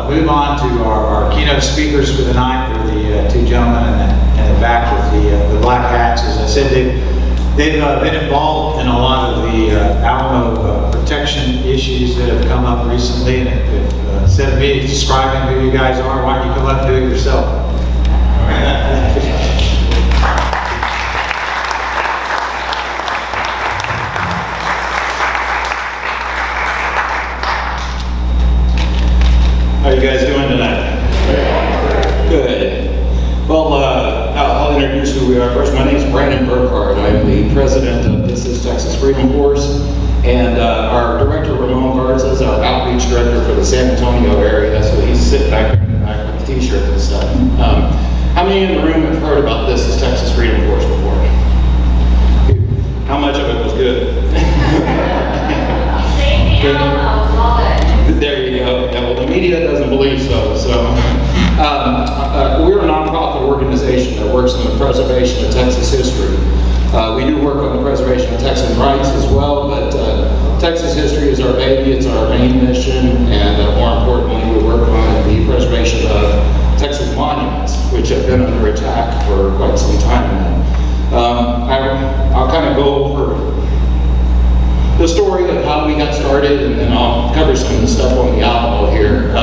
move on to our keynote speakers for the night. They're the two gentlemen in the back with the black hats. As I said, they've been involved in a lot of the Alamo protection issues that have come up recently, and instead of me describing who you guys are, why don't you come up and do it yourself? How are you guys doing tonight? Good. Well, I'll introduce who we are first. My name is Brandon Burkhardt. I'm the president of TITFF Freedom Force, and our director, Ramon Garza, is our outreach director for the San Antonio area, so he's sitting back there in the back with the t-shirt and stuff. How many in the room have heard about TITFF Freedom Force before? How much of it was good? There you go. Yeah, well, the media doesn't believe so. We're a nonprofit organization that works on the preservation of Texas history. We do work on the preservation of Texan rights as well, but Texas history is our baby. It's our main mission, and more importantly, we work on the preservation of Texas monuments, which have been under attack for quite some time now. I'll kind of go over the story of how we got started, and then I'll cover some of the stuff on the Alamo here.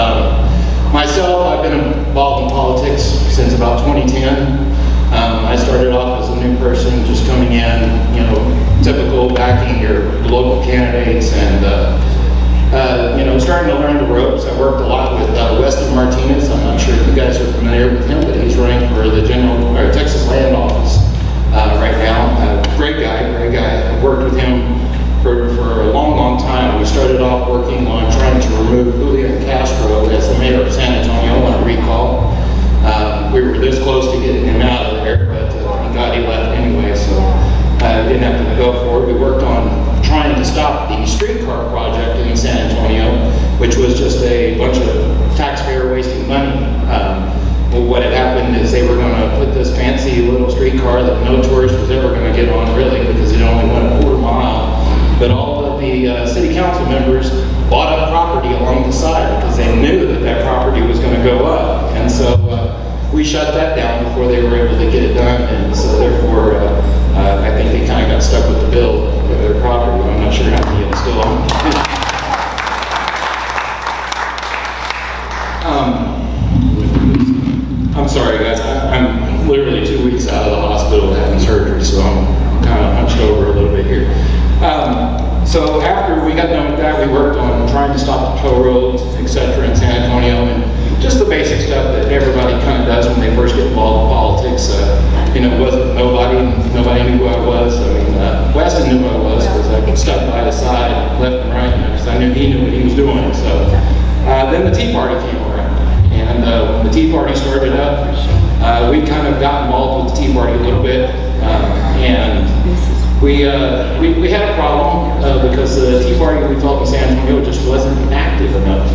Myself, I've been involved in politics since about 2010. I started off as a new person, just coming in, typical backing your local candidates, and starting to learn the ropes. I worked a lot with Weston Martinez. I'm not sure if you guys are familiar with him, but he's running for the Texas Land Office right now. Great guy. I've worked with him for a long time. We started off working on trying to remove Julian Castro as the mayor of San Antonio on a recall. We were this close to getting him out of there, but thank God he left anyway, so I didn't have to go for it. We worked on trying to stop the streetcar project in San Antonio, which was just a bunch of taxpayer wasting money. Well, what had happened is they were going to put this fancy little streetcar that no tourist was ever going to get on, really, because it only went a quarter mile. But all of the city council members bought up property along the side because they knew that property was going to go up. And so we shut that down before they were able to get it done. And so therefore, I think they kind of got stuck with the bill for their property. I'm not sure how many of them still own it. I'm sorry, guys. I'm literally 2 weeks out of the hospital having surgery, so I'm kind of hunched over a little bit here. So after we got done with that, we worked on trying to stop the toll roads, etc. in San Antonio, and just the basic stuff that everybody kind of does when they first get involved in politics. Wasn't nobody knew who I was. I mean, Weston knew who I was because I could step by the side, left and right, because I knew he knew what he was doing. So then the Tea Party came around, and when the Tea Party started up, we kind of got involved with the Tea Party a little bit, and we had a problem because the Tea Party we felt in San Antonio just wasn't active enough.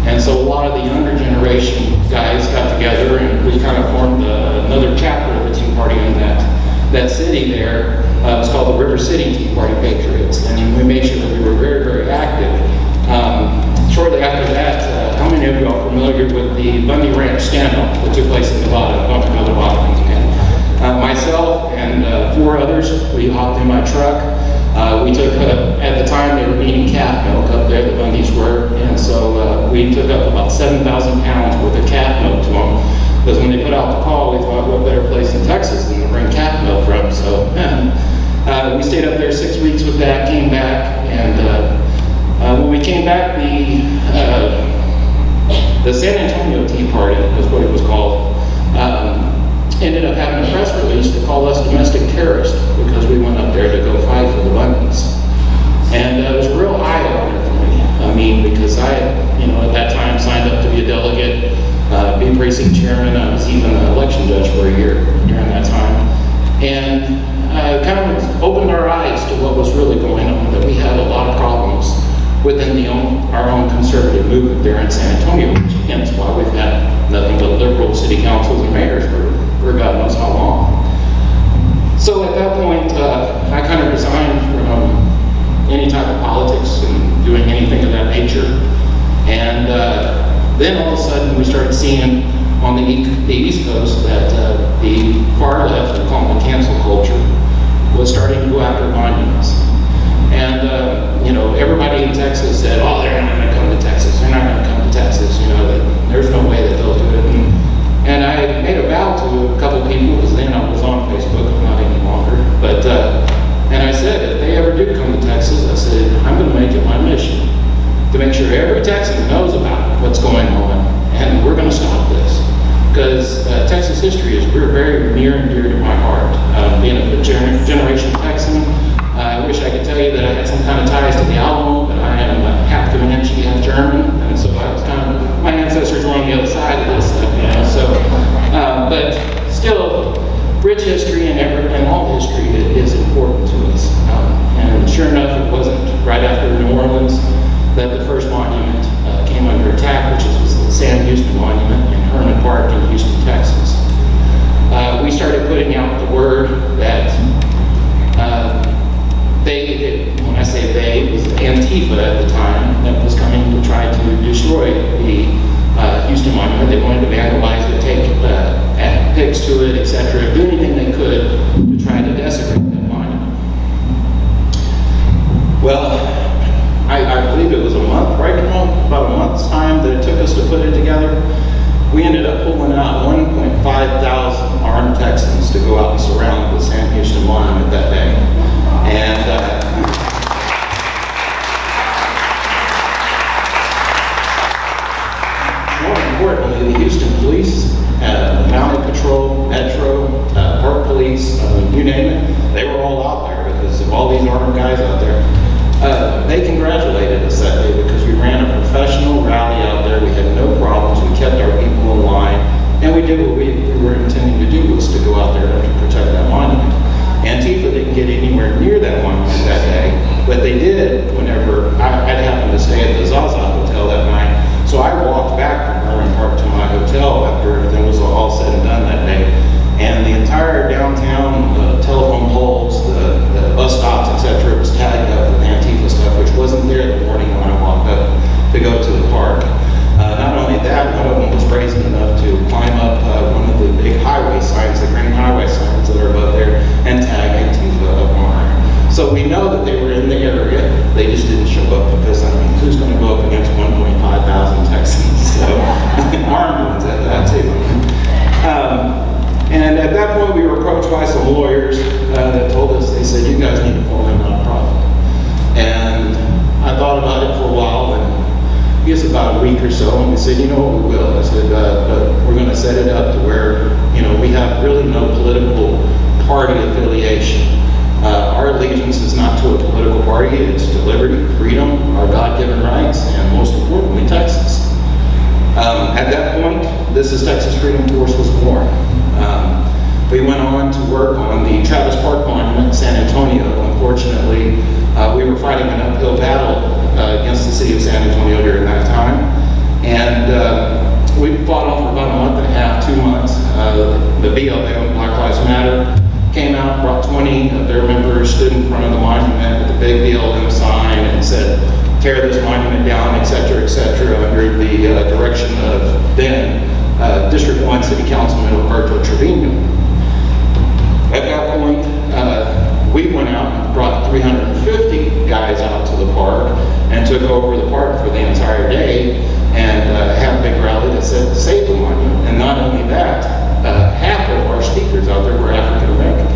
And so a lot of the younger generation guys got together and we kind of formed another chapter of the Tea Party in that city there. It was called the River City Tea Party Patriots. And we made sure that we were very, very active. Shortly after that, how many of you are familiar with the Bundy Ranch standoff that took place in Nevada, Nevada? Myself and 4 others, we hopped in my truck. We took, at the time they were eating calf milk up there, the Bundys were, and so we took up about 7,000 pounds worth of calf milk to them. Because when they put out the call, we thought, what better place in Texas than to bring calf milk from? So we stayed up there 6 weeks with that, came back, and when we came back, the San Antonio Tea Party is what it was called. Ended up having a press release to call us domestic terrorists because we went up there to go fight for the Bundys. And it was a real eye-opener for me. I mean, because I had, at that time signed up to be a delegate, be precinct chairman. I was even an election judge for a year during that time. And kind of opened our eyes to what was really going on, that we had a lot of problems within our own conservative movement there in San Antonio, which hence why we've had nothing but liberal city councils and mayors for God knows how long. So at that point, I kind of resigned from any type of politics and doing anything of that nature. And then all of a sudden we started seeing on the East Coast that the far left, we call it the cancel culture, was starting to go after monuments. And, everybody in Texas said, oh, they're not going to come to Texas. They're not going to come to Texas. There's no way that they'll do it. And I made a vow to a couple people, because then I was on Facebook, not any longer. But, and I said, if they ever do come to Texas, I said, I'm going to make it my mission to make sure every Texan knows about what's going on. And we're going to stop this. Because Texas history is very near and dear to my heart. Being a generation Texan, I wish I could tell you that I had some kind of ties to the Alamo, but I am half Comanche, half German, and so I was my ancestors were on the other side of this stuff, So, but still, rich history and all history is important to us. And sure enough, it wasn't right after New Orleans that the first monument came under attack, which was the Sam Houston Monument in Herman Park in Houston, Texas. We started putting out the word that when I say they, it was Antifa at the time that was coming to try to destroy the Houston Monument. They wanted to vandalize it, take add pics to it, etc., do anything they could to try to desecrate that monument. Well, I believe it was a month, right around about a month's time that it took us to put it together. We ended up pulling out 1,500 armed Texans to go out and surround the Sam Houston Monument that day. And more importantly, the Houston Police, Mounted Patrol, Metro, Park Police, you name it, they were all out there because of all these armed guys out there. They congratulated us that day because we ran a professional rally out there. We had no problems. We kept our people in line, and we did what we were intending to do, was to go out there to protect that monument. Antifa didn't get anywhere near that monument that day, but they did whenever I'd happened to stay at the Zaza Hotel that night. So I walked back from Herman Park to my hotel after everything was all said and done that day. And the entire downtown, the telephone poles, the bus stops, etc., was tagged up with Antifa stuff, which wasn't there the morning when I walked up to go to the park. Not only that, one of them was brazen enough to climb up one of the big highway signs, the green highway signs that are above there, and tag Antifa up on there. So we know that they were in the area. They just didn't show up because, who's going to go up against 1,500 Texans? So, armed ones at that, too. And at that point, we were approached by some lawyers that told us, they said, you guys need to form a nonprofit. And I thought about it for a while, and I guess about a week or so, and we said, you know what, we will. I said, but we're going to set it up to where, we have really no political party affiliation. Our allegiance is not to a political party, it's to liberty, freedom, our God-given rights, and most importantly, Texas. At that point, This is Texas Freedom Force was born. We went on to work on the Travis Park Monument in San Antonio. Unfortunately, we were fighting an uphill battle against the city of San Antonio during that time. And we fought on for about a month and a half, 2 months. The BLM, Black Lives Matter, came out, brought 20 of their members, stood in front of the monument with a big BLM sign and said, tear this monument down, et cetera, under the direction of then District 1 City Councilman Roberto Trevino. At that point, we went out and brought 350 guys out to the park and took over the park for the entire day and had a big rally that said save the monument. And not only that, half of our speakers out there were African American.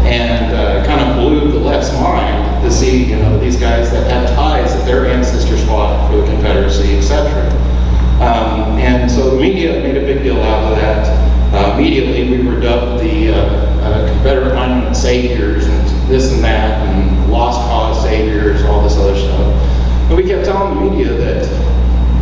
And kind of blew the left's mind to see, these guys that had ties that their ancestors fought for the Confederacy, etc. And so the media made a big deal out of that. Immediately we were dubbed the Confederate Monument Saviors and this and that, and Lost Cause Saviors, all this other stuff. And we kept telling the media that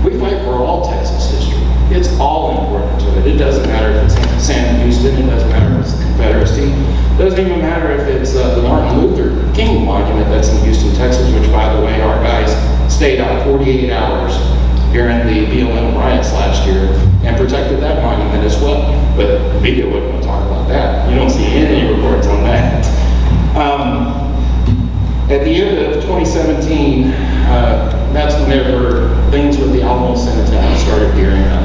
we fight for all Texas history. It's all important to it. It doesn't matter if it's Sam Houston, it doesn't matter if it's the Confederacy, it doesn't even matter if it's the Martin Luther King Monument that's in Houston, Texas, which, by the way, our guys stayed out 48 hours during the BLM riots last year and protected that monument as well. But the media wouldn't want to talk about that. You don't see any reports on that. At the end of 2017, that's whenever things with the Alamo Cenotaph started gearing up.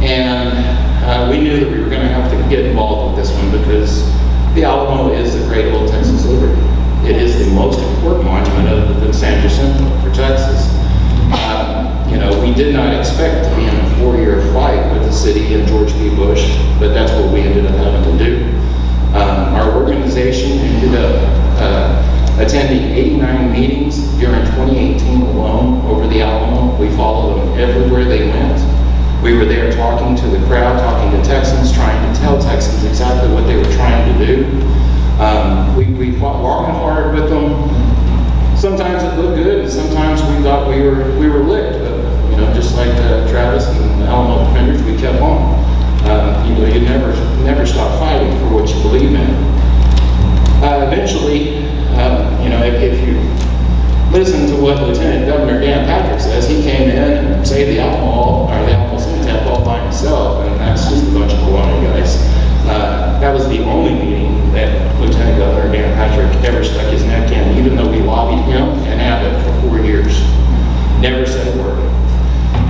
And we knew that we were going to have to get involved with this one because the Alamo is the great old Texas liberty. It is the most important monument other than San Jacinto for Texas. You know, we did not expect to be in a 4-year fight with the city and George B. Bush, but that's what we ended up having to do. Our organization ended up attending 89 meetings during 2018 alone over the Alamo. We followed them everywhere they went. We were there talking to the crowd, talking to Texans, trying to tell Texans exactly what they were trying to do. We fought long and hard with them. Sometimes it looked good, and sometimes we thought we were licked. But you know, just like Travis and the Alamo defenders, we kept on. You know, you never stop fighting for what you believe in. Eventually, you know, if you listen to what Lieutenant Governor Dan Patrick says, he came in and saved the Alamo Cenotaph all by himself, and that's just a bunch of baloney, guys. That was the only meeting that Lieutenant Governor Dan Patrick ever stuck his neck in, even though we lobbied him and have it for 4 years. Never said a word.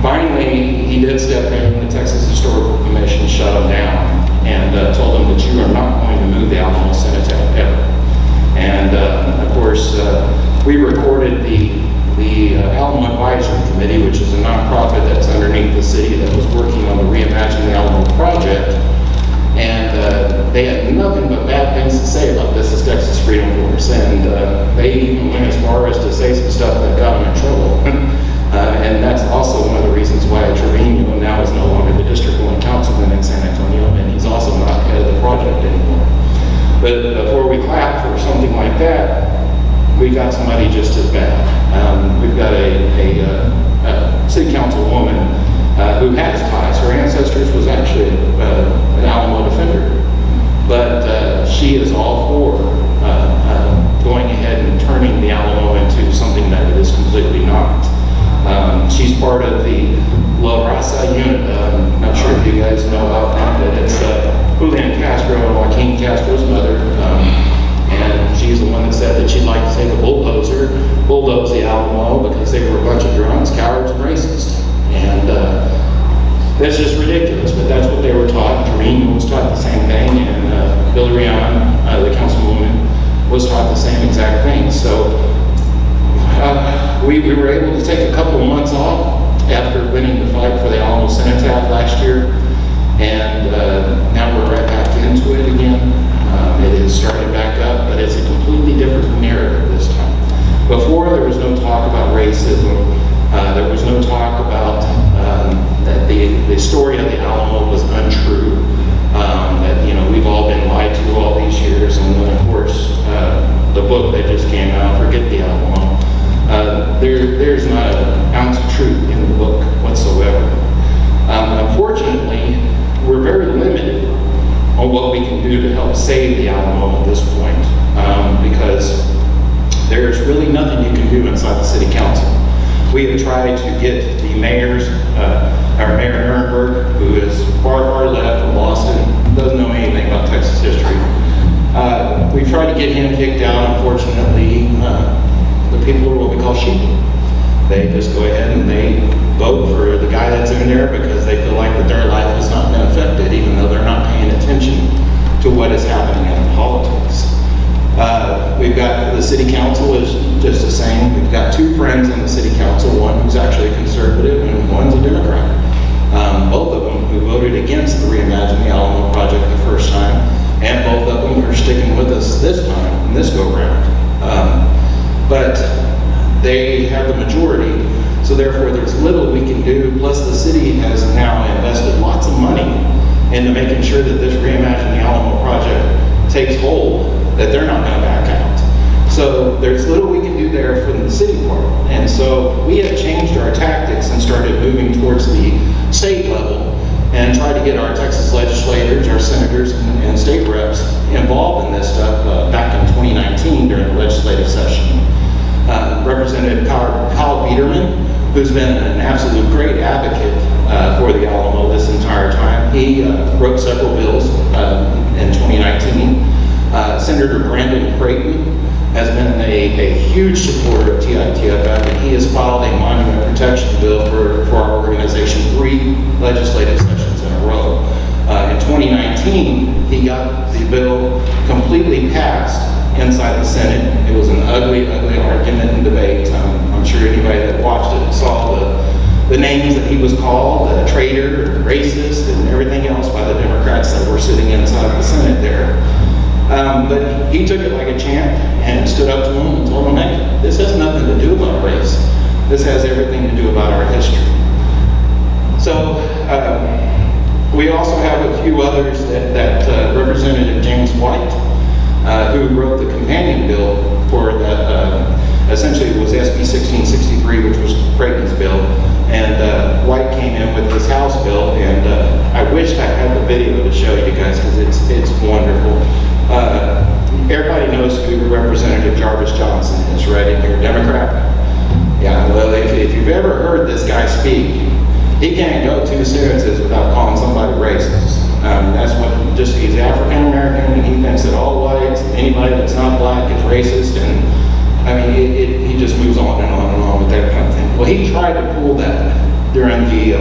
Finally, he did step in, and the Texas Historical Commission shut him down and told him that you are not going to move the Alamo Cenotaph ever. And of course, we recorded the Alamo Advisory Committee, which is a nonprofit that's underneath the city that was working on the Reimagine the Alamo project. And they had nothing but bad things to say about this as Texas Freedom Force. And they even went as far as to say some stuff that got them in trouble. And that's also one of the reasons why Trevino now is no longer the District 1 Councilman in San Antonio, and he's also not head of the project anymore. But before we clap for something like that, we got somebody just as bad. We've got a city council woman who has ties. Her ancestors was actually an Alamo defender, but she is all for going ahead and turning the Alamo into something that it is completely not. She's part of the La Raza unit. I'm not sure if you guys know about that, but it's Julian Castro and Joaquin Castro's mother. And she's the one that said that she'd like to take a bulldozer, bulldoze the Alamo because they were a bunch of drunks, cowards, and racist. And that's just ridiculous, but that's what they were taught. Trevino was taught the same thing, and Billy Rion, the councilwoman, was taught the same exact thing. So we were able to take a couple of months off after winning the fight for the Alamo Cenotaph last year, and now we're right back into it again. It is starting back up, but it's a completely different narrative this time. Before, there was no talk about racism. There was no talk about that the story of the Alamo was untrue. That, you know, we've all been lied to all these years, and then of course the book that just came out, Forget the Alamo. There's not an ounce of truth in the book whatsoever. Unfortunately, we're very limited on what we can do to help save the Alamo at this point, because there's really nothing you can do inside the city council. We have tried to get the mayors, our Mayor Nurnberg, who is far left from Boston, doesn't know anything about Texas history. We've tried to get him kicked out. Unfortunately, the people are what we call sheep. They just go ahead and they vote for the guy that's in there because they feel like that their life has not been affected, even though they're not paying attention to what is happening in politics. We've got the city council is just the same. We've got two friends in the city council, one who's actually a conservative and one's a Democrat. Both of them who voted against the Reimagine the Alamo project the first time, and both of them are sticking with us this time, in this go-round. But they have the majority, so therefore there's little we can do. Plus the city has now invested lots of money into making sure that this Reimagine the Alamo project takes hold, that they're not going to back out. So there's little we can do there from the city part. And so we have changed our tactics and started moving towards the state level and tried to get our Texas legislators, our senators, and state reps involved in this stuff back in 2019 during the legislative session. Representative Kyle Biederman, who's been an absolute great advocate for the Alamo this entire time. He wrote several bills in 2019 Senator Brandon Creighton has been a huge supporter of TITFF, and he has filed a monument protection bill for our organization 3 legislative sessions in a row. In 2019, he got the bill completely passed inside the Senate. It was an ugly, ugly argument and debate. I'm sure anybody that watched it saw the names that he was called, traitor, racist, and everything else by the Democrats that were sitting inside the Senate there. But he took it like a champ and stood up to him and told him, hey, this has nothing to do about race. This has everything to do about our history. So we also have a few others that Representative James White, who wrote the companion bill for that, essentially it was SB 1663, which was Creighton's bill. And White came in with his House bill, and I wished I had the video to show you guys because it's wonderful. Everybody knows who Representative Jarvis Johnson is, right? And you're a Democrat. Yeah, well, if you've ever heard this guy speak, he can't go 2 sentences without calling somebody racist. That's what, he's African American, and he thinks that all whites, anybody that's not black is racist, and I mean, he just moves on and on and on with that kind of thing. Well, he tried to pull that during the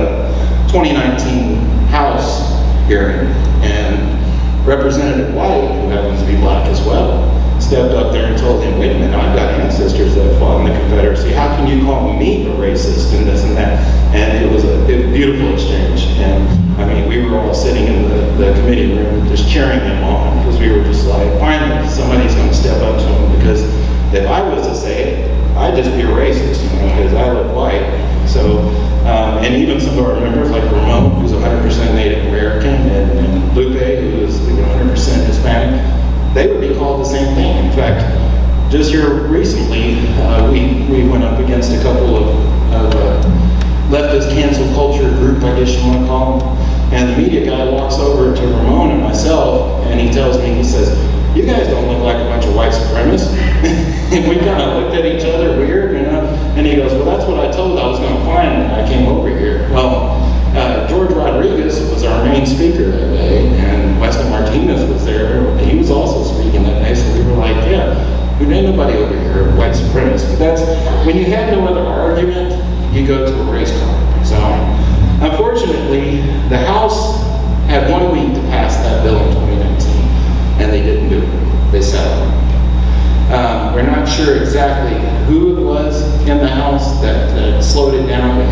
2019 House hearing, and Representative White, who happens to be black as well, stepped up there and told him, wait a minute, I've got ancestors that fought in the Confederacy. How can you call me a racist and this and that? And it was a beautiful exchange. And I mean, we were all sitting in the committee room just cheering him on because we were just like, finally, somebody's going to step up to him, because if I was to say it, I'd just be a racist, because I look white. So, and even some of our members, like Ramon, who's 100% Native American, and Lupe, who is 100% Hispanic, they would be called the same thing. In fact, just here recently, we went up against a couple of leftist cancel culture group, I guess you want to call them, and the media guy walks over to Ramon and myself, and he tells me, he says, you guys don't look like a bunch of white supremacists. And we kind of looked at each other weird, and he goes, well, that's what I told I was going to find when I came over here. Well, George Rodriguez was our main speaker that day, and Weston Martinez was there, and he was also speaking that day, so we were like, yeah, there ain't nobody over here, white supremacists. But that's, when you have no other argument, you go to a race car. So, unfortunately, the House had 1 week to pass that bill in 2019, and they didn't do it. They settled. We're not sure exactly who it was in the House that slowed it down. We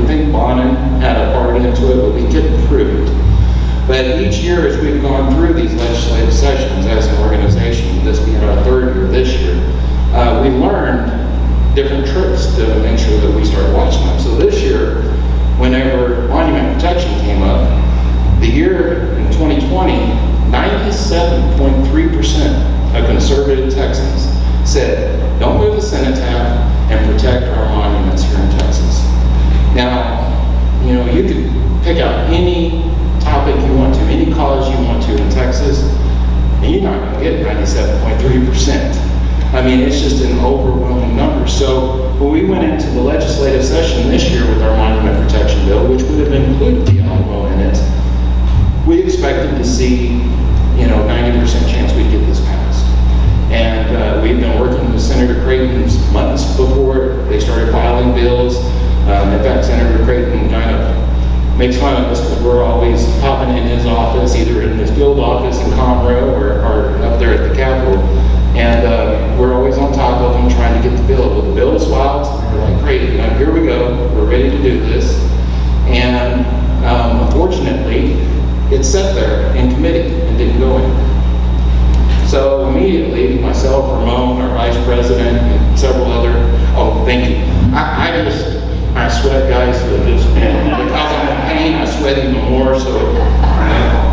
think Bonin had a part into it, but we couldn't prove it. But each year, as we've gone through these legislative sessions as an organization, this being our 3rd year this year, we learned different tricks to make sure that we start watching them. So this year, whenever monument protection came up, the year in 2020, 97.3% of conservative Texans said, don't move the cenotaph and protect our monuments here in Texas. Now, you could pick out any topic you want to, any cause you want to in Texas, and you're not going to get 97.3%. I mean, it's just an overwhelming number. So when we went into the legislative session this year with our monument protection bill, which would have included the Alamo in it, we expected to see, 90% chance we'd get this passed. And we've been working with Senator Creighton months before they started filing bills. In fact, Senator Creighton kind of makes fun of us because we're always popping in his office, either in his field office in Conroe or up there at the Capitol. And we're always on top of them trying to get the bill. Well, the bill is filed, and we're like, great, here we go, we're ready to do this. And unfortunately, it sat there in committee and didn't go in. So immediately, myself, Ramon, our vice president, and several other, thank you. I sweat, guys, and because I'm in pain, I sweat even more, so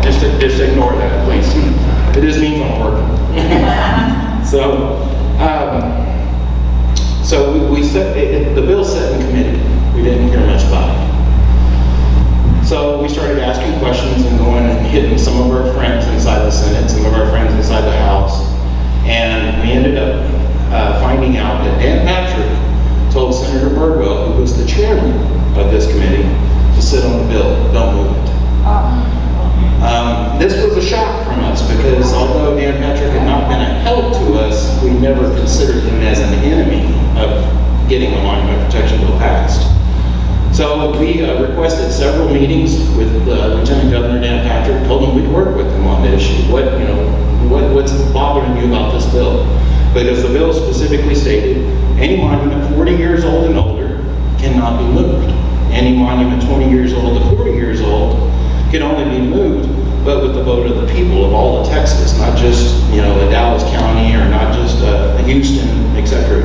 just ignore that, please. It just means I'm working. So we set, the bill set in committee. We didn't hear much about it. So we started asking questions and going and hitting some of our friends inside the Senate, some of our friends inside the House, and we ended up finding out that Dan Patrick told Senator Birdwell, who was the chairman of this committee, to sit on the bill, don't move it. This was a shock from us because although Dan so we requested several meetings with Lieutenant Governor Dan Patrick, told him we'd work with him on the issue. What's bothering you about this bill? Because the bill specifically stated any monument 40 years old and older cannot be moved. Any monument 20 years old to 40 years old can only be moved, but with the vote of the people of all of Texas, not just, the Dallas County or not just Houston, etc.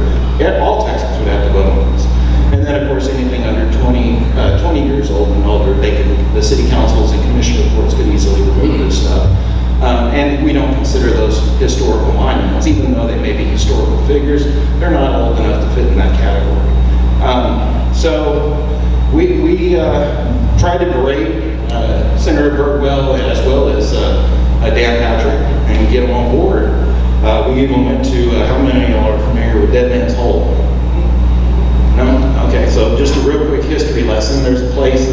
All Texans would have to vote on this. And then, of course, anything under 20 years old and older, the city councils and commissioner courts could easily remove this stuff. And we don't consider those historical monuments, even though they may be historical figures. They're not old enough to fit in that category. So we tried to berate Senator Birdwell as well as Dan Patrick and get them on board. We even went to, how many of y'all are familiar with Dead Man's Hole? No? Okay, so just a real quick history lesson. There's a place,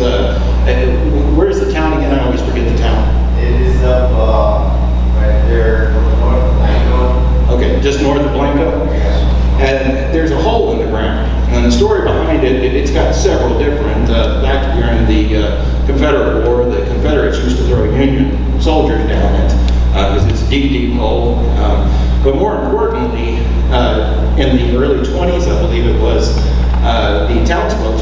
where's the town again? I always forget the town. It is up right there, north of Blanco. Okay, just north of Blanco? Yes. And there's a hole in the ground. And the story behind it, it's got several different, back during the Confederate War, the Confederates used to throw Union soldiers down it, because it's a deep, deep hole. But more importantly, in the early 20s, I believe it was, the townsfolk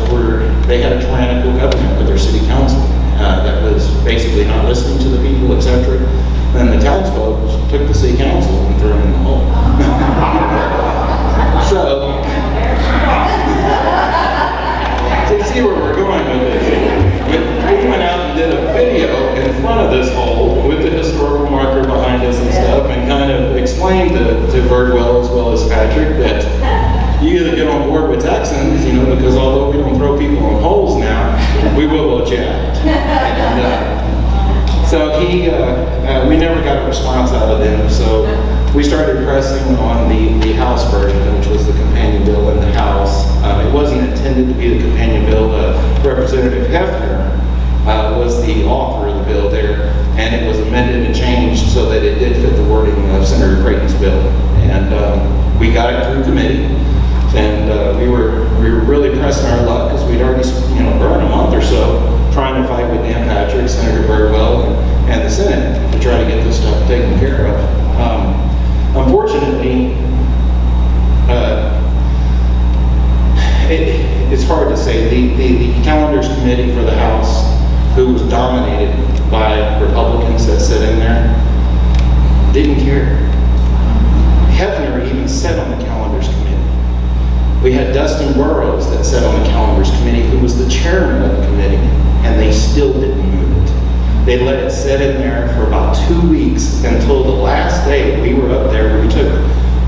they had a tyrannical government with their city council that was basically not listening to the people, etc. Then the townsfolk took the city council and threw them in the hole. So you see where we're going with this. We went out and did a video in front of this hole with the historical marker behind us and stuff, and kind of explained to Birdwell as well as Patrick that you either get on board with Texans, because although we don't throw people in holes now, we will vote you out. And, so we never got a response out of them, so we started pressing on the House version, which was the companion bill in the House. It wasn't intended to be the companion bill. Representative Hefner was the author of the bill there, and it was amended and changed so that it did fit the wording of Senator Creighton's bill. And we got it through committee, and we were really pressing our luck because we'd already burned a month or so trying to fight with Dan Patrick, Senator Birdwell, and the Senate to try to get this stuff taken care of. Unfortunately, it's hard to say. The calendars committee for the House, who was dominated by Republicans that sit in there, didn't care. Hefner even sat on the calendars committee. We had Dustin Burrows that sat on the calendars committee, who was the chairman of the committee, and they still didn't move it. They let it sit in there for about 2 weeks until the last day we were up there. We took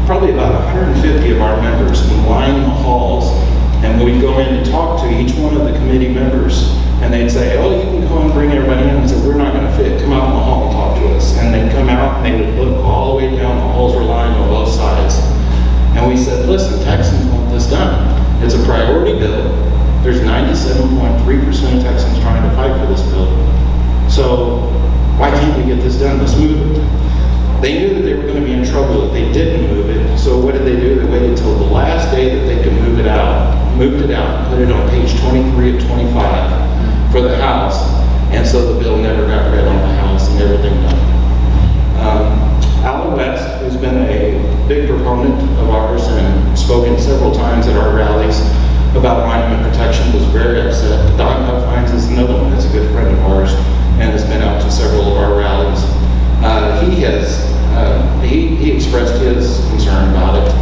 probably about 150 of our members and lined the halls, and we'd go in and talk to each one of the committee members, and they'd say, "Oh, you can go and bring everybody in." And said, "We're not going to fit. Come out in the hall and talk to us." And they'd come out and they would look all the way down. The halls were lined on both sides. And we said, "Listen, Texans want this done. It's a priority bill. There's 97.3% of Texans trying to fight for this bill. So why can't we get this done? Let's move it." They knew that they were going to be in trouble if they didn't move it. So what did they do? They waited until the last day that they could move it out, moved it out, and put it on page 23 of 25 for the House. And so the bill never got read on the House and everything done. Alan West, who's been a big proponent of ours and spoken several times at our rallies about monument protection, was very upset. Don Huffines is another one that's a good friend of ours and has been out to several of our rallies. He expressed his concern about it.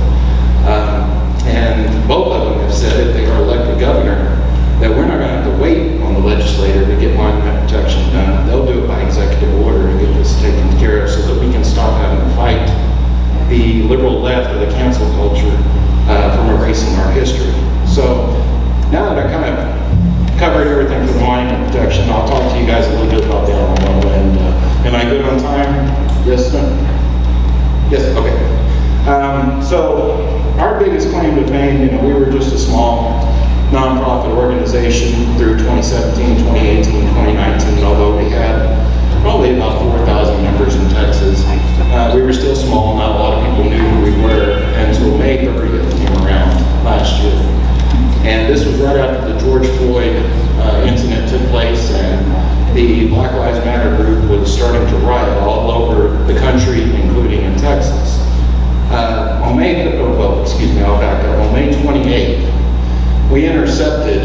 And both of them have said if they are elected governor, that we're not going to have to wait on the legislator to get monument protection done. They'll do it by executive order and get this taken care of so that we can stop having to fight the liberal left or the cancel culture from erasing our history. So now that I kind of covered everything for the monument protection, I'll talk to you guys a little bit about the Alamo. And am I good on time? Yes, no? Yes, okay. So our biggest claim to fame, we were just a small nonprofit organization through 2017, 2018, 2019, although we had probably about 4,000 members in Texas. We were still small, not a lot of people knew who we were until May 30th came around last year. And this was right after the George Floyd starting to riot all over the country, including in Texas. On May 28th, we intercepted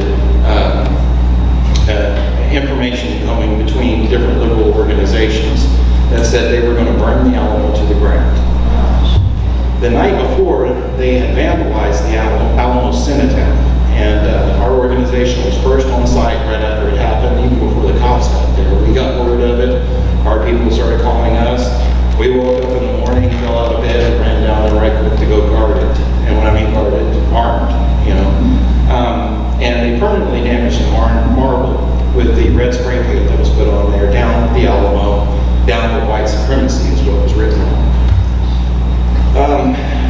information going between different liberal organizations that said they were going to burn the Alamo to the ground. The night before, they had vandalized the Alamo Cenotaph, and our organization was first on site right after it happened, even before the cops got there. We got word of it. Our people started calling us. We woke up in the morning, fell out of bed, and ran down there right quick to go guard it. And when I mean guard it, armed, you know. And they permanently damaged the marble with the red spray paint that was put on there, down the Alamo, down with white supremacy is what was written on.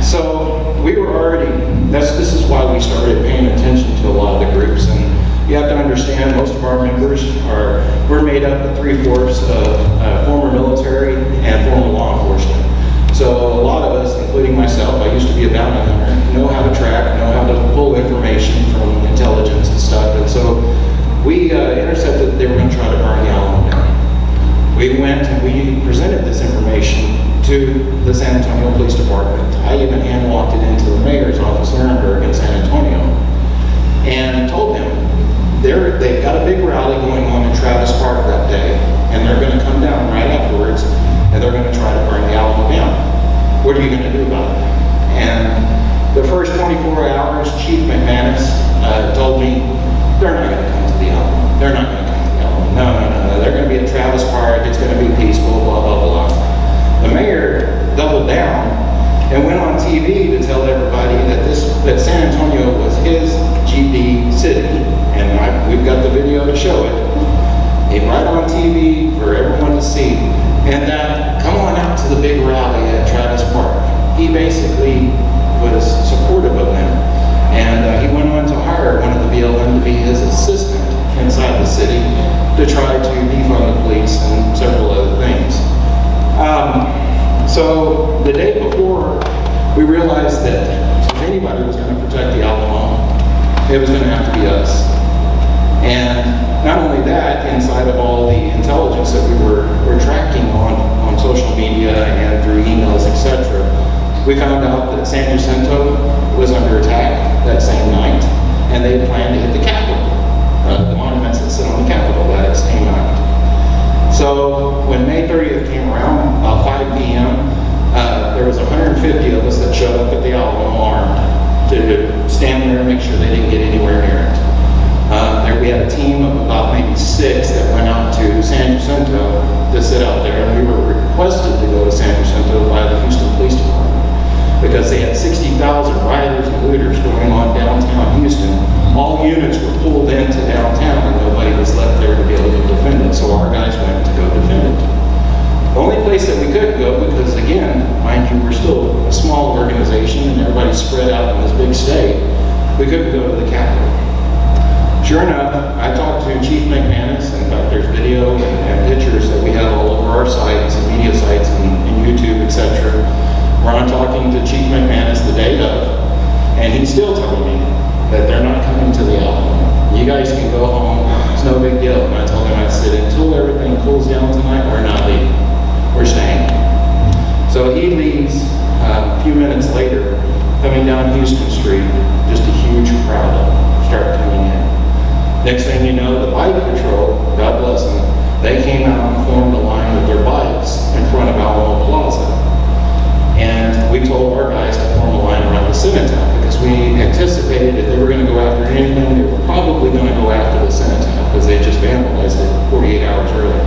So we were already, this is why we started paying attention to a lot of the groups. And you have to understand, most of our members we're made up of 3/4 of former military and former law enforcement. So a lot of us, including myself, I used to be a bounty hunter, know how to track, know how to pull information from intelligence and stuff. And so we intercepted that they were going to try to burn the Alamo down. We went and we presented this information to the San Antonio Police Department. I even hand walked it into the mayor's office in Nuremberg in San Antonio and told them they've got a big rally going on in Travis Park that day, and they're going to come down right afterwards and they're going to try to burn the Alamo down. What are you going to do about it? And the first 24 hours, Chief McManus told me, they're not going to come to the Alamo. They're not going to come to the Alamo. No. They're going to be at Travis Park. It's going to be peaceful, blah, blah, blah. The mayor doubled down and went on TV to tell everybody that San Antonio was his GD city. And we've got the video to show it. Right on TV for everyone to see. And come on out to the big rally at Travis Park. He basically was supportive of them. And he went on to hire one of the BLM to be his assistant inside the city to try to defund the police and several other things. So the day before, we realized that if anybody was going to protect the Alamo, it was going to have to be us. And not only that, inside of all the intelligence that we were tracking on social media and through emails, etc., we found out that San Jacinto was under attack that same night, and they planned to hit the Capitol, the monuments that sit on the Capitol that same night. So when May 30th came around, about 5 p.m., there was 150 of us that showed up at the Alamo armed to stand there and make sure they didn't get anywhere near it. We had a team of about maybe 6 that went out to San Jacinto to sit out there, and we were requested to go to San Jacinto by the Houston Police Department because they had 60,000 rioters and looters going on downtown Houston. All units were pulled into downtown and nobody was left there to be able to defend it, so our guys went to go defend it. The only place that we couldn't go, because again, mind you, we're still a small organization and everybody's spread out in this big state, we couldn't go to the Capitol. Sure enough, I talked to Chief McManus. In fact, there's video and pictures that we have all over our sites and media sites and YouTube, etc. Where I'm talking to Chief McManus the day of, and he's still telling me that they're not coming to the Alamo. You guys can go home, it's no big deal. And I told him, I said, until everything cools down tonight, we're not leaving. We're staying. So he leaves a few minutes later, coming down Houston Street, just a huge crowd start coming in. Next thing you know, the bike patrol, God bless them, they came out and formed a line with their bikes in front of Alamo Plaza. And we told our guys to form a line around the Cenotaph because we anticipated if they were going to go after anything, they were probably going to go after the Cenotaph because they just vandalized it 48 hours earlier.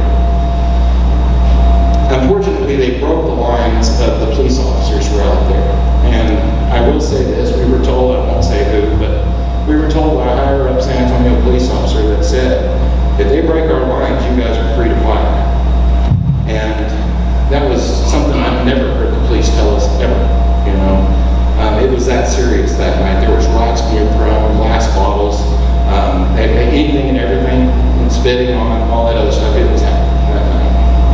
Unfortunately, they broke the lines of the police officers who were out there. And I will say this, we were told, I won't say who, but we were told by a higher up San Antonio police officer that said, if they break our lines, you guys are free to fire. And that was something I've never heard the police tell us ever, you know. It was that serious that night. There was rocks being thrown, glass bottles, anything and everything, and spitting on, all that other stuff. It was happening that night.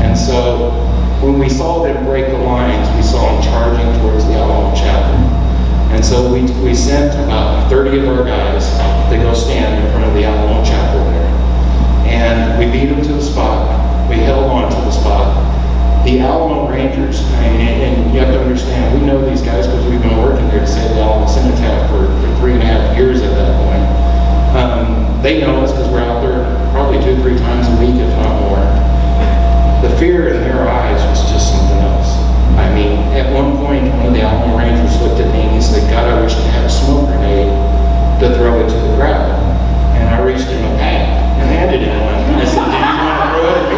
And so when we saw them break the lines, we saw them charging towards the Alamo Chapel. And so we sent about 30 of our guys to go stand in front of the Alamo Chapel there. And we beat them to the spot. We held on to the spot. The Alamo Rangers, and you have to understand, we know these guys because we've been working there to save the Alamo Cenotaph for 3.5 years at that point. They know us because we're out there probably 2-3 times a week, if not more. The fear in their eyes was just something else. I mean, at one point, one of the Alamo Rangers looked at me and he said, God, I wish I had a smoke grenade to throw it to the crowd. And I reached him a pack and handed him one. And I said, do you want to throw it?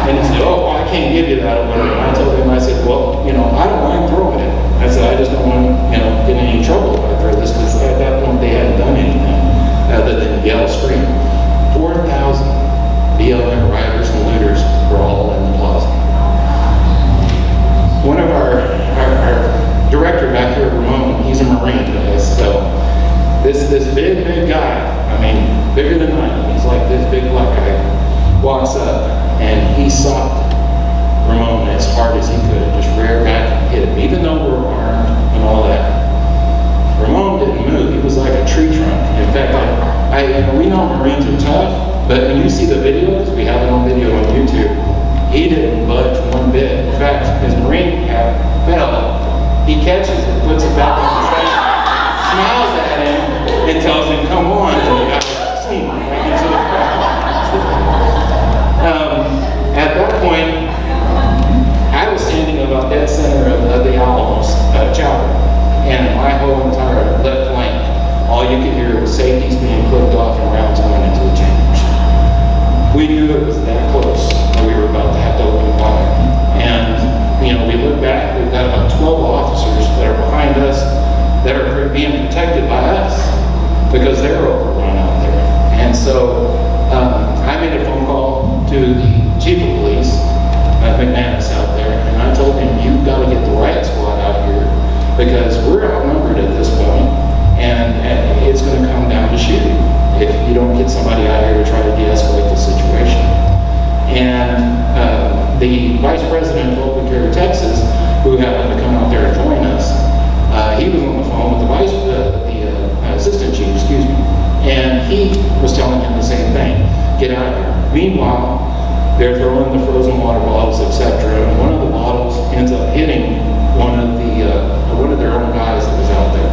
And he said, oh, I can't give you that or whatever. And I told him, I said, well, you know, I don't mind throwing it. I said, I just don't want to, you know, get in any trouble if I throw this, because at that point they hadn't done anything other than yell, scream. 4,000 BLM rioters and looters were all in the plaza. One of our director back here, Ramon, he's a Marine, guys, so this big guy, I mean, bigger than I am, he's like this big black guy, walks up and he socked Ramon as hard as he could, just rear back and hit him, even though we're armed and all that. Ramon didn't move, he was like a tree trunk. In fact, we know Marines are tough, but when you see the videos, we have it on video on YouTube, he didn't budge one bit. In fact, his Marine cap fell, he catches it, puts it back on his head, smiles at him, and tells him, come on, and the guy seen right into the crowd. At that point, I was standing about dead center of the Alamos chapel, and my whole entire left flank, all you could hear was safeties being clipped off and rounds going into the chambers. We knew it was that close, and we were about to have to open fire. And, you know, we look back, we've got about 12 officers that are behind us that are being protected by us because they're overrun out there. And so I made a phone call to the chief of police, McManus out there, and I told him, you've got to get the riot squad out here because we're outnumbered at this point, and it's going to come down to shooting if you don't get somebody out here to try to de-escalate the situation. And the vice president of Open Carry, Texas, who happened to come out there and join us, he was on the phone with the assistant chief, excuse me, and he was telling him the same thing, get out of here. Meanwhile, they're throwing the frozen water bottles, etc., and one of the bottles ends up hitting one of their own guys that was out there,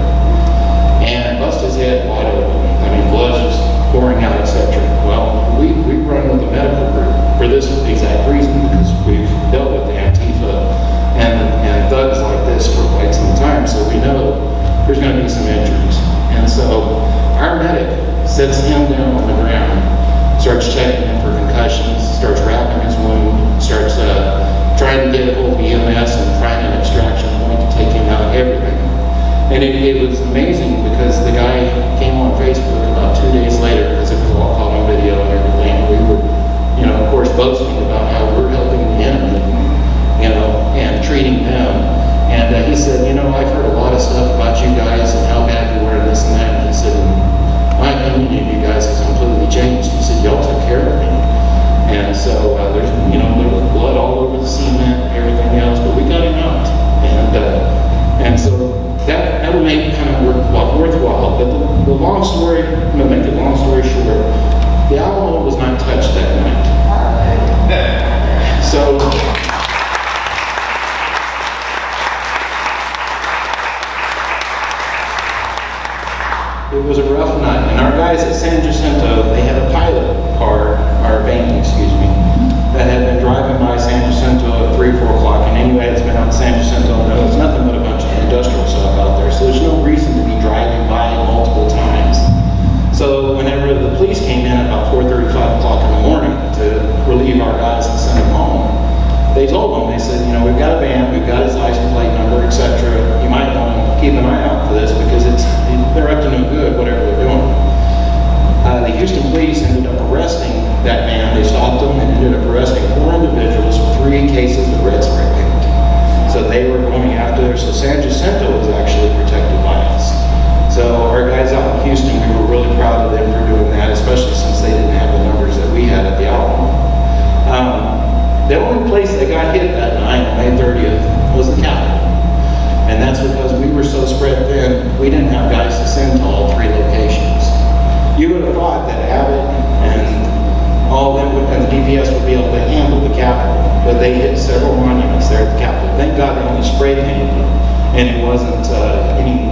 and bust his head wide open. I mean, blood just pouring out, etc. Well, we run with the medical group for this exact reason, because we've dealt with the Antifa and thugs like this for quite some time, so we know there's going to be some injuries. And so our medic sets him down on the ground, starts checking him for concussions, starts wrapping his wound, starts trying to get a hold of EMS and find an extraction point to take him out, everything. And it was amazing because the guy came on Facebook about 2 days later, because it was all caught on video and everything. We were, you know, of course, boasting about how we're helping the enemy, you know, and treating them. And he said, you know, I've heard a lot of stuff about you guys and how bad you were and this and that. And he said, my opinion of you guys has completely changed. He said, y'all took care of me. And so there was blood all over the cement, everything else, but we got him out. And so that'll make it kind of worthwhile. But the long story, I'm gonna make it long story short, the Alamo was not touched that night. So it was a rough night, and our guys at San Jacinto, they had a pilot car, or van, excuse me, that had been driving by San Jacinto at 3 or 4 o'clock, and anyway, it's been out in San Jacinto, and there's nothing but a bunch of industrial stuff out there, so there's no reason to be driving by it multiple times. So whenever the police came in at about 4:30, 5 o'clock in the morning to relieve our guys and send them home, they told them, they said, you know, we've got a van, we've got his license plate number, etc. You might want to keep an eye out for this because they're up to no good, whatever they're doing. The Houston police ended up arresting that man. They stopped them and ended up arresting 4 individuals with 3 cases of red spray paint. So they were going after, so San Jacinto was actually protected by us. So our guys out in Houston, we were really proud of them for doing that, especially since they didn't have the numbers that we had at the Alamo. The only place that got hit that night, on May 30th, was the Capitol. And that's because we were so spread thin, we didn't have guys to send to all 3 locations. You would have thought that Abbott and all them and the DPS would be able to handle the Capitol. but they hit several monuments there at the Capitol. Thank God they only spray painted them, and it wasn't any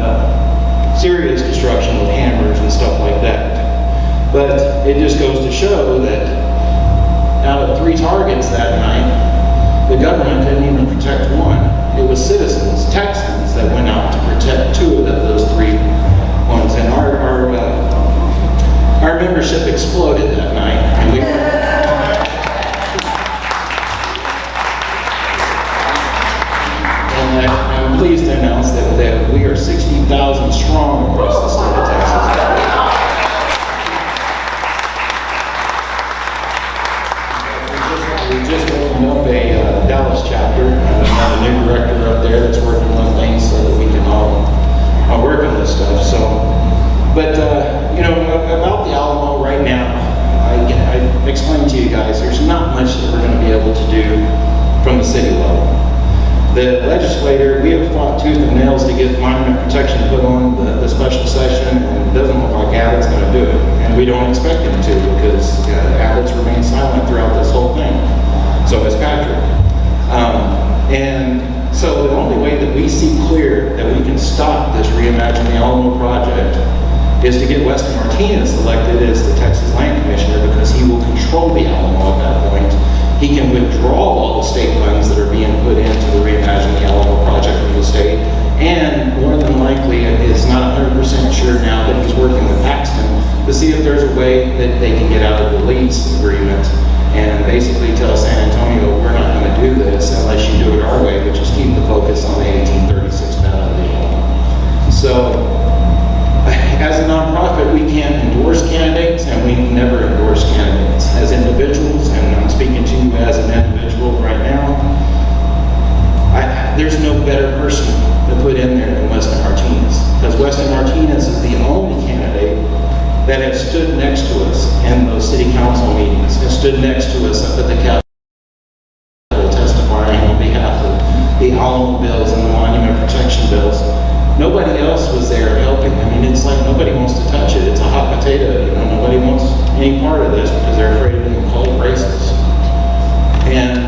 serious destruction with hammers and stuff like that. But it just goes to show that out of 3 targets that night, the government didn't even protect one. It was citizens, Texans, that went out to protect 2 of those 3 ones. And our membership exploded that night. And we and I'm pleased to announce that we are 60,000 strong across the state of Texas. We just opened up a Dallas chapter. Got a new director up there that's working on things so that we can all work on this stuff. So, but you know, about the Alamo right now, I explained to you guys, there's not much that we're going to be able to do from the city level. The legislator, we have fought tooth and nails to get monument protection put on the special session, and it doesn't look like Abbott's going to do it. And we don't expect him to, because Abbott's remained silent throughout this whole thing. So has Patrick. And so the only way that we see clear that we can stop this Reimagine the Alamo project is to get Weston Martinez elected as the Texas Land Commissioner, because he will control the Alamo at that point. He can withdraw all the state funds that are being put into the Reimagine the Alamo project from the state, and more than likely, it's not 100% sure now that he's working with Paxton to see if there's a way that they can get out of the lease agreement and basically tell San Antonio, we're not going to do this unless you do it our way, but just keep the focus on the 1836 Battle deal. So, as a nonprofit, we can't endorse candidates, and we never endorse candidates. As individuals, and I'm speaking to you as an individual right now, there's no better person to put in there than Weston Martinez, because Weston Martinez is the only candidate that has stood next to us in those city council meetings, has stood next to us up at the Capitol testifying on behalf of the Alamo bills and the monument protection bills. Nobody else was there helping. I mean, it's like nobody wants to touch it. It's a hot potato, you know. Nobody wants any part of this because they're afraid of being called racist. And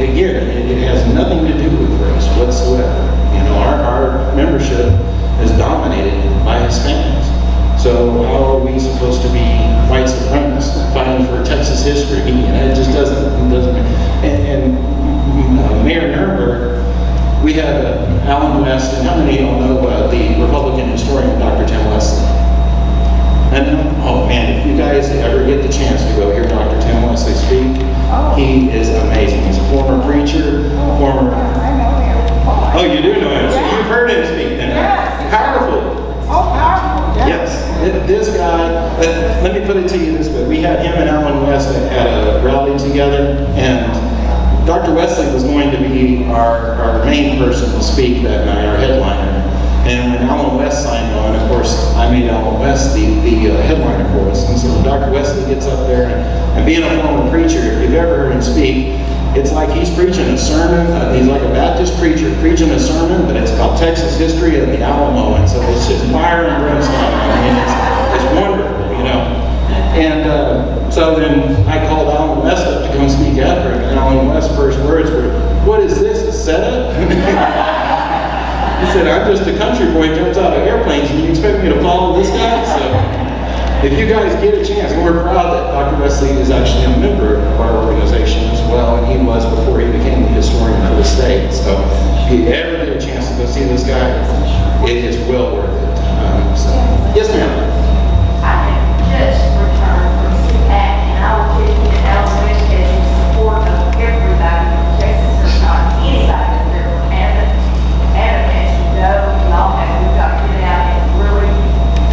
again, it has nothing to do with race whatsoever. You know, our membership is dominated by Hispanics. So how are we supposed to be white supremacists fighting for Texas history? It just doesn't. And Mayor Nuremberg, we had Alan West, and how many of you know the Republican historian, Dr. Tim Wesley? And oh man, if you guys ever get the chance to go hear Dr. Tim Wesley speak, he is amazing. He's a former preacher, former. Oh, you do know him. So you've heard him speak then. Powerful. Yes, this guy, let me put it to you this way. We had him and Alan West at a rally together, and Dr. Wesley was going to be our main person to speak that night, our headliner. And when Alan West signed on, of course, I made Alan West the headliner for us. And so Dr. Wesley gets up there, and being a former preacher, if you've ever heard him speak, it's like he's preaching a sermon. He's like a Baptist preacher preaching a sermon, but it's about Texas history and the Alamo, and so it's just fire and brimstone. I mean, it's wonderful, you know. And so then I called Alan West up to come speak after him, and Alan West's first words were, "What is this, a setup?" He said, "I'm just a country boy who jumps out of airplanes, and you expect me to follow this guy?" So if you guys get a chance, and we're proud that Dr. Wesley is actually a member of our organization as well, and he was before he became the historian for the state. So if you ever get a chance to go see this guy, it is well worth it. Yes, ma'am. I have just returned from CPAC, and I will tell you that Alan West is in support of everybody from Texas. There's not anybody that they're adamant to know. We've got to get out and really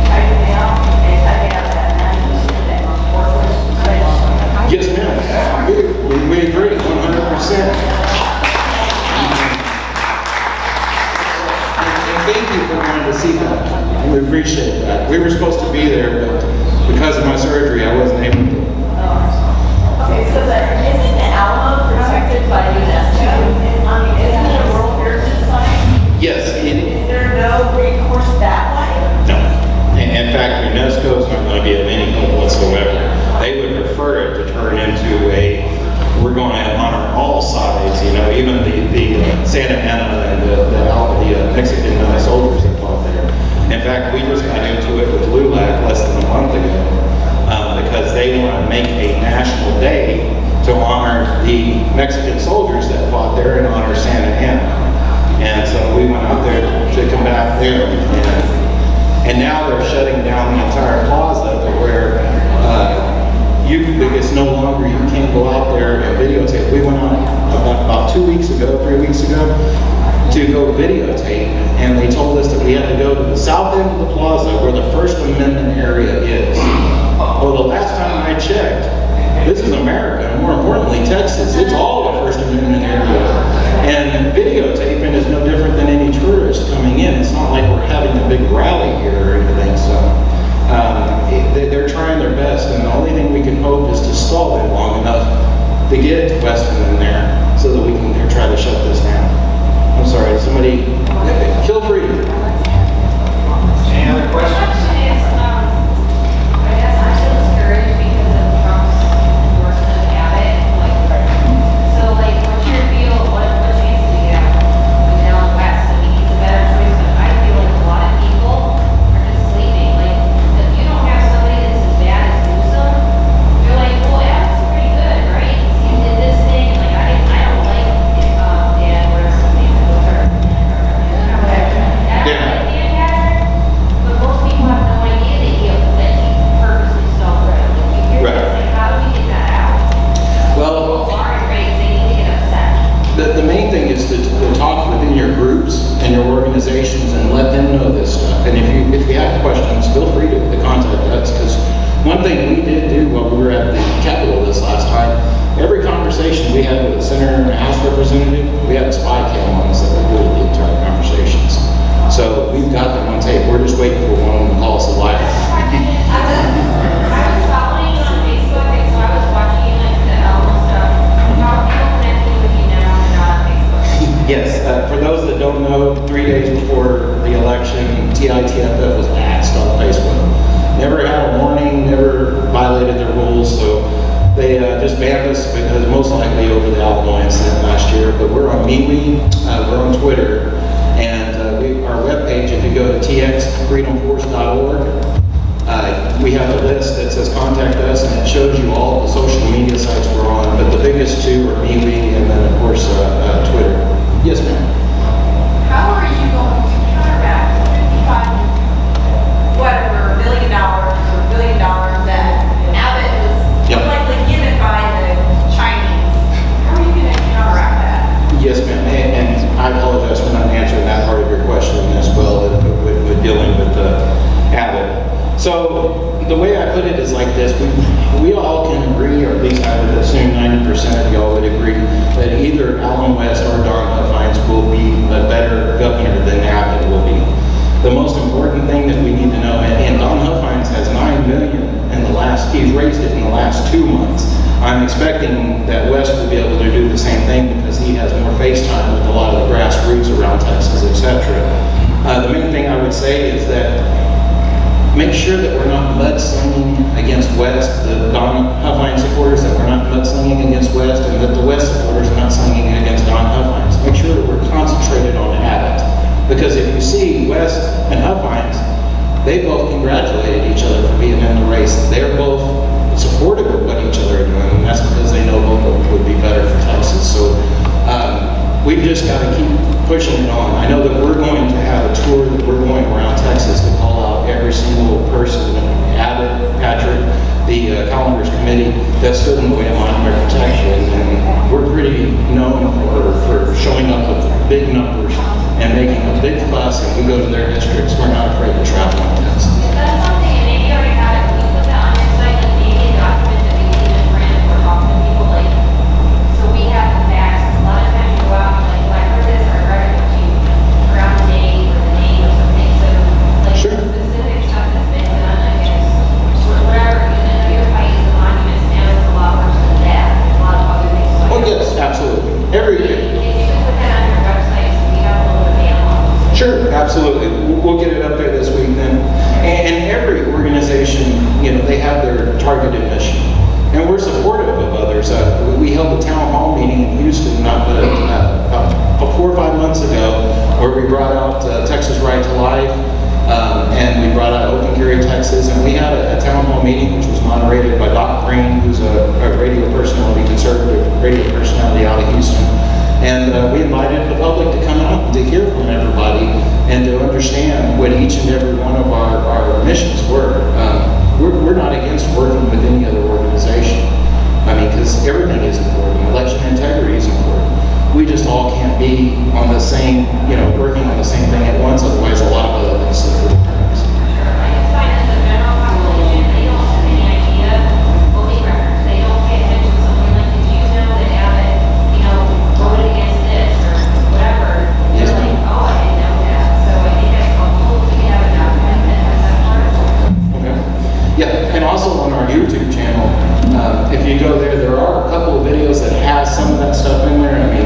take it down and take out that 90% that worthless station. Yes, ma'am. We agree 100%. And thank you for wanting to see that. We appreciate that. We were supposed to be there, but because of my surgery, I wasn't able to. Okay, so isn't the Alamo protected by UNESCO? I mean, isn't it a World Heritage Site? Yes. Is there no recourse that way? No. In fact, UNESCO is not going to be of any help whatsoever. They would prefer it to turn into we're going to honor all sides Santa Ana and the Mexican soldiers that fought there. In fact, we just got into it with LULAC less than a month ago because they want to make a national day to honor the Mexican soldiers that fought there and honor Santa Ana. And so we went out there to combat them. And now they're shutting down the entire plaza to where it's no longer, you can't go out there and videotape. We went out about 2 weeks ago, 3 weeks ago, to go videotape, and they told us that we had to go to the south end of the plaza where the First Amendment area is. Well, the last time I checked, this is America, and more importantly, Texas. It's all the First Amendment area. And videotaping is no different than any tourist coming in. It's not like we're having a big rally here or anything, so they're trying their best, and the only thing we can hope is to stall it long enough to get Weston in there so that we can try to shut this down. I'm sorry, somebody, feel free. Any other questions? The main thing is to talk within your groups and your organizations and let them know this stuff. And if you have questions, feel free to contact us, because one thing we did do while we were at the Capitol this last time, every conversation we had with a senator and a House representative, we had a spy cam on us that recorded the entire conversations. So we've got them on tape. We're just waiting for one of them to call us a liar. Yes, for those that don't know, 3 days before the election, TITFF was axed on Facebook. Never had a warning, never violated their rules, so they just banned us because most likely over the Alamo incident last year. But we're on MeWe, we're on Twitter, and our webpage, if you go to txfreedomforce.org, we have a list that says contact us, and it shows you all the social media sites we're on, but the biggest two are MeWe and then of course Twitter. Yes, ma'am. How are you going to counteract $55, whatever, $1 billion or $1 billion that Abbott was likely given by the Chinese? How are you going to counteract that? Yes, ma'am. And I apologize for not answering that part of your question as well with dealing with Abbott. So the way I put it is like this. We all can agree, or at least I would assume 90% of y'all would agree, that either Allen West or Don Huffines will be a better governor than Abbott will be. The most important thing that we need to know, and Don Huffines has $9 million he's raised it in the last 2 months. I'm expecting that West will be able to do the same thing because he has more face time with a lot of the grassroots around Texas, etc. The main thing I would say is that make sure that we're not mudslinging against West, the Don Huffines supporters, that we're not mudslinging against West, and that the West supporters are not slinging against Don Huffines. Make sure that we're concentrated on Abbott. Because if you see West and Huffines, they both congratulated each other for being in the race. They're both supportive of what each other are doing, and that's because they know both of them would be better for Texas. So we've just got to keep pushing it on. I know that we're going to have a tour that we're going around Texas to call out every single person, Abbott, Patrick, the Calendars Committee that stood in the way of monument protection, and we're pretty known for showing up with big numbers and making a big fuss. If we go to their districts, we're not afraid to travel in Texas. Is that something, and maybe you already had it, can you put that on your site, like maybe a document that we can even print if we're talking to people, like, so we have the facts. A lot of times you go out and like, well, I heard this or I read it, but you around the date or the name or something, so like Sure. specific stuff that's been done, I guess, or whatever, even though your fight is the monuments, now it's a lot worse than that, a lot of other things. So Oh yes, absolutely. if you could put that on your website, so we have a little bit of ammo. Sure, absolutely. We'll get it up there this week then. And every organization, you know, they have their targeted mission. And we're supportive of others. We held a town hall meeting in Houston about 4 or 5 months ago, where we brought out Texas Right to Life, and we brought out Open Carry Texas, and we had a town hall meeting which was moderated by Doc Green, who's a radio personality, conservative radio personality out of Houston. And we invited the public to come out to hear from everybody and to understand what each and every one of our missions were. We're not against working with any other organization. I mean, because everything is important. Election integrity is important. We just all can't be on the same, working on the same thing at once. Otherwise, a lot of other things slip through the cracks. I just find as the general population, they don't have any idea voting records. They don't pay attention to something like, did you know that Abbott, voted against this or whatever? Yes, They're like, ma'am. oh, I didn't know that. So I think that's helpful if we have a document that has that part of it. Okay. Yeah, and also on our YouTube channel, if you go there, there are a couple of videos that has some of that stuff in there. I mean,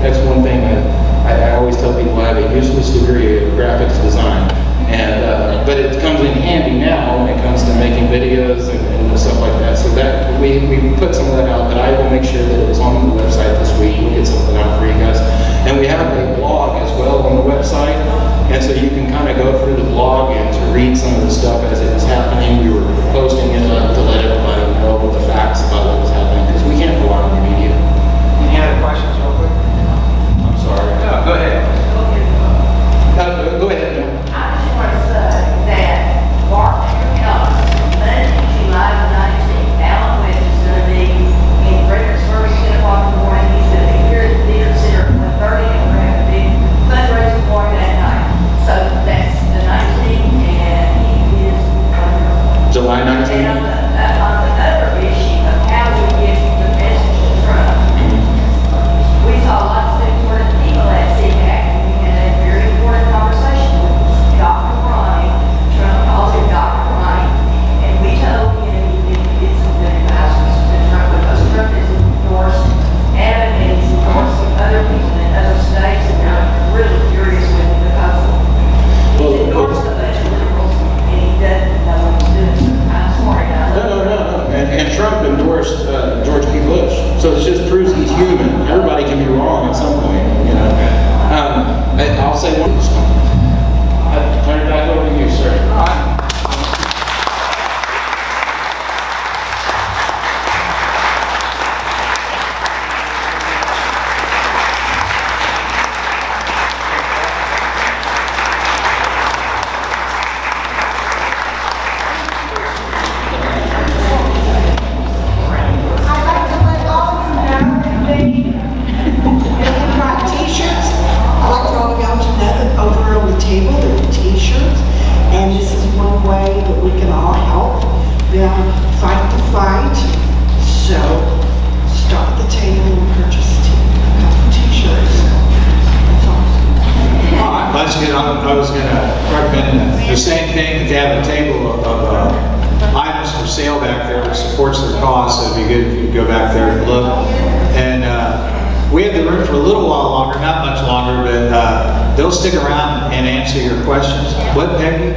that's one thing that I always tell people. I have a useless degree of graphics design, and but it comes in handy now when it comes to making videos and stuff like that. So that we put some of that out, but I will make sure that it's on the website this week. We'll get something out for you guys. And we have a blog as well on the website, and so you can kind of go through the blog and to read some of the stuff as it was happening. We were posting it up to let everybody know the facts about what was happening, because we can't rely on the media. Any other questions real quick? I'm sorry. No, go ahead. Go ahead, Bill. I just want to say that Mark comes Monday, July the 19th, Alan West is going to be in Fredericksburg at 10 o'clock in the morning. He's going to be here at the theater center at 1:30, and we're going to have a big fundraising party that night. So that's the 19th, and he is wonderful. July And 19th. on the other issue of how we get the message to Trump, we saw lots of important people at CPAC, and we had a very important conversation with Dr. Ronnie. Trump calls him Dr. Ronnie, and we told him he needed to get some good advice to Trump, because Trump has endorsed Abbott, and he's endorsed some other people in other states, and I'm really curious with him because he's endorsed a bunch of liberals, and he doesn't know what he's doing. I'm sorry, No. And Trump endorsed George P. Bush, so it just proves he's human. Everybody can be wrong at some point, I'll say one. I turn it back over to you, sir. I'd like to let all of you know that we've got t-shirts. I'd like for all of y'all to know that over on the table, there are t-shirts. And this is one way that we can all help them fight the fight. So stop at the table and purchase a couple t-shirts. That's awesome. All right, that's good. I was going to recommend the same thing, that they have a table of items for sale back there, which supports their cause, so it'd be good if you could go back there and look. And we have the room for a little while longer, not much longer, but they'll stick around and answer your questions. What, Peggy?